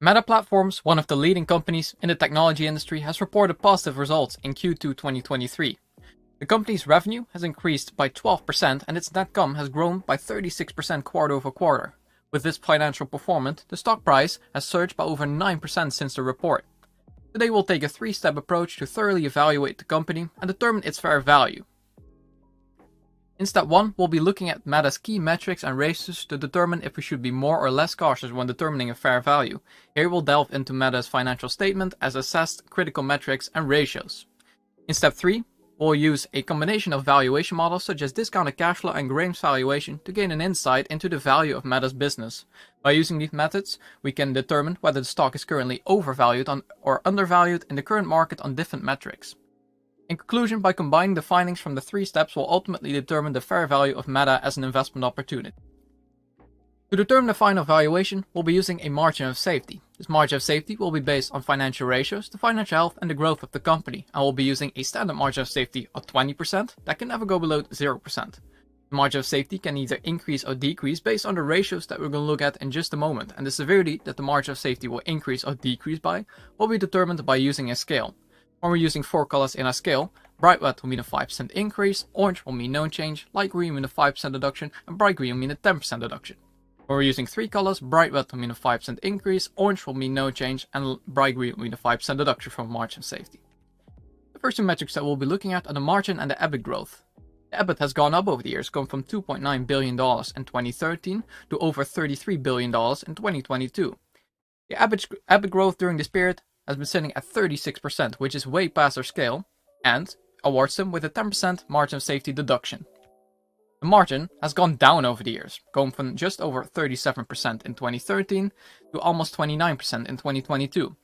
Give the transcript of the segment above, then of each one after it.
Meta Platforms, one of the leading companies in the technology industry, has reported positive results in Q2 2023. The company's revenue has increased by 12% and its net income has grown by 36% quarter over quarter. With this financial performance, the stock price has surged by over 9% since the report. Today we'll take a three-step approach to thoroughly evaluate the company and determine its fair value. In step 1, we'll be looking at Meta's key metrics and ratios to determine if we should be more or less cautious when determining a fair value. Here we'll delve into Meta's financial statement as assessed critical metrics and ratios. In step 3, we'll use a combination of valuation models such as discounted cash flow and Graham's valuation to gain an insight into the value of Meta's business. By using these methods, we can determine whether the stock is currently overvalued or undervalued in the current market on different metrics. In conclusion, by combining the findings from the three steps, we'll ultimately determine the fair value of Meta as an investment opportunity. To determine the final valuation, we'll be using a margin of safety. This margin of safety will be based on financial ratios, the financial health and the growth of the company, and we'll be using a standard margin of safety of 20% that can never go below 0%. The margin of safety can either increase or decrease based on the ratios that we're going to look at in just a moment, and the severity that the margin of safety will increase or decrease by will be determined by using a scale. When we're using 4 colors in our scale, bright red will mean a 5% increase, orange will mean no change, light green will mean a 5% deduction, and bright green will mean a 10% deduction. When we're using 3 colors, bright red will mean a 5% increase, orange will mean no change, and bright green will mean a 5% deduction from margin safety. The first two metrics that we'll be looking at are the margin and the EBIT growth. The EBIT has gone up over the years, going from $2.9 billion in 2013 to over $33 billion in 2022. The EBIT growth during this period has been sitting at 36%, which is way past our scale, and awards them with a 10% margin of safety deduction. The margin has gone down over the years, going from just over 37% in 2013 to almost 29% in 2022.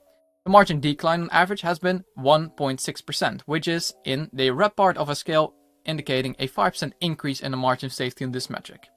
The margin decline on average has been 1.6%, which is in the red part of a scale, indicating a 5% increase in the margin of safety in this metric.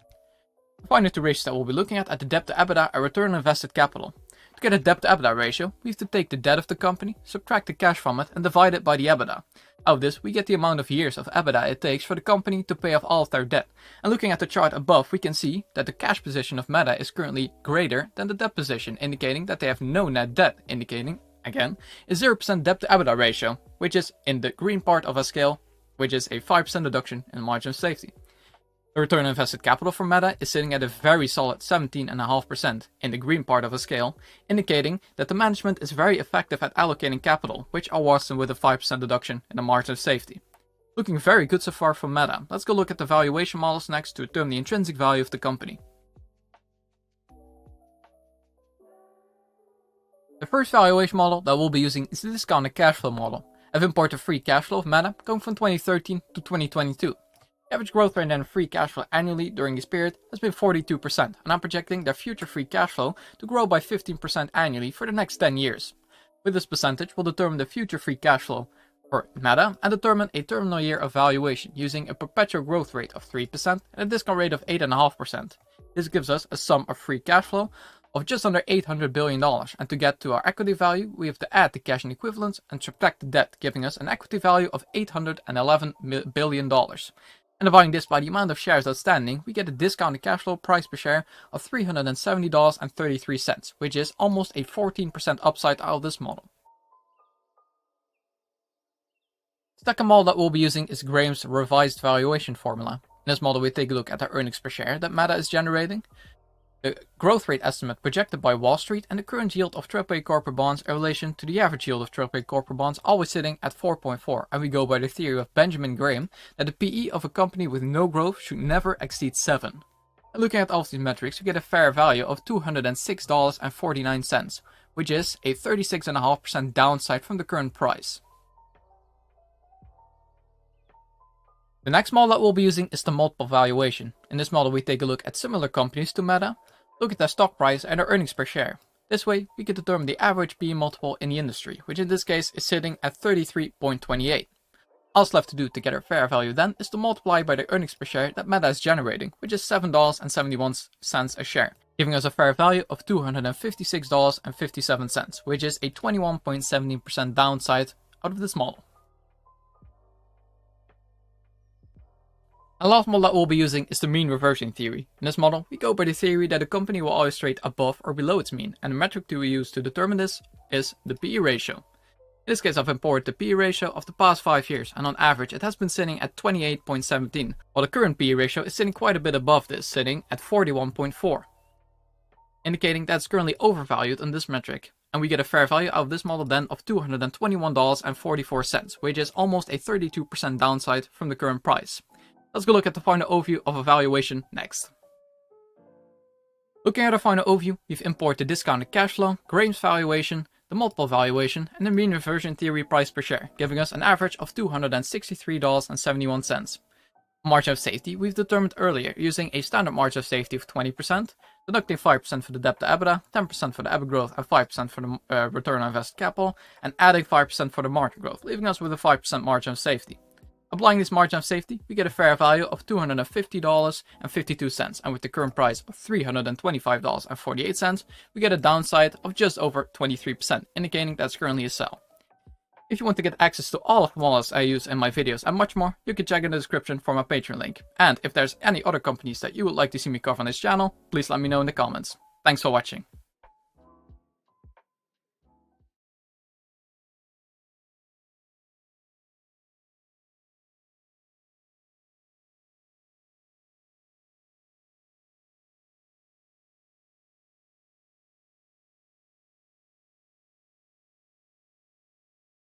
The final two ratios that we'll be looking at are the debt to EBITDA and return on invested capital. To get a debt to EBITDA ratio, we have to take the debt of the company, subtract the cash from it, and divide it by the EBITDA. Out of this, we get the amount of years of EBITDA it takes for the company to pay off all of their debt. And looking at the chart above, we can see that the cash position of Meta is currently greater than the debt position, indicating that they have no net debt, indicating, again, a 0% debt to EBITDA ratio, which is in the green part of a scale, which is a 5% deduction in margin of safety. The return on invested capital for Meta is sitting at a very solid 17.5% in the green part of a scale, indicating that the management is very effective at allocating capital, which awards them with a 5% deduction in the margin of safety. Looking very good so far for Meta. Let's go look at the valuation models next to determine the intrinsic value of the company. The first valuation model that we'll be using is the discounted cash flow model. I've imported free cash flow of Meta going from 2013 to 2022. The average growth rate in free cash flow annually during this period has been 42%, and I'm projecting their future free cash flow to grow by 15% annually for the next 10 years. With this percentage, we'll determine the future free cash flow for Meta and determine a terminal year of valuation using a perpetual growth rate of 3% and a discount rate of 8.5%. This gives us a sum of free cash flow of just under $800 billion, and to get to our equity value, we have to add the cash and equivalents and subtract the debt, giving us an equity value of $811 billion. And dividing this by the amount of shares outstanding, we get a discounted cash flow price per share of $370.33, which is almost a 14% upside out of this model. The second model that we'll be using is Graham's revised valuation formula. In this model, we take a look at the earnings per share that Meta is generating, the growth rate estimate projected by Wall Street, and the current yield of AAA corporate bonds in relation to the average yield of AAA corporate bonds, always sitting at 4.4. And we go by the theory of Benjamin Graham that the PE of a company with no growth should never exceed 7. And looking at all of these metrics, we get a fair value of $206.49, which is a 36.5% downside from the current price. The next model that we'll be using is the multiple valuation. In this model, we take a look at similar companies to Meta, look at their stock price and their earnings per share. This way, we can determine the average PE multiple in the industry, which in this case is sitting at 33.28. All that's left to do to get our fair value then is to multiply by the earnings per share that Meta is generating, which is $7.71 a share, giving us a fair value of $256.57, which is a 21.17% downside out of this model. A last model that we'll be using is the mean reversion theory. In this model, we go by the theory that a company will always trade above or below its mean, and the metric that we use to determine this is the PE ratio. In this case, I've imported the PE ratio of the past 5 years, and on average it has been sitting at 28.17, while the current PE ratio is sitting quite a bit above this, sitting at 41.4, indicating that it's currently overvalued on this metric. And we get a fair value out of this model then of $221.44, which is almost a 32% downside from the current price. Let's go look at the final overview of a valuation next. Looking at our final overview, we've imported the discounted cash flow, Graham's valuation, the multiple valuation, and the mean reversion theory price per share, giving us an average of $263.71. Margin of safety we've determined earlier using a standard margin of safety of 20%, deducting 5% for the debt to EBITDA, 10% for the EBIT growth, and 5% for the return on invested capital, and adding 5% for the market growth, leaving us with a 5% margin of safety. Applying this margin of safety, we get a fair value of $250.52, and with the current price of $325.48, we get a downside of just over 23%, indicating that's currently a sell. If you want to get access to all of the models I use in my videos and much more, you can check in the description for my Patreon link. And if there's any other companies that you would like to see me cover on this channel, please let me know in the comments. Thanks for watching.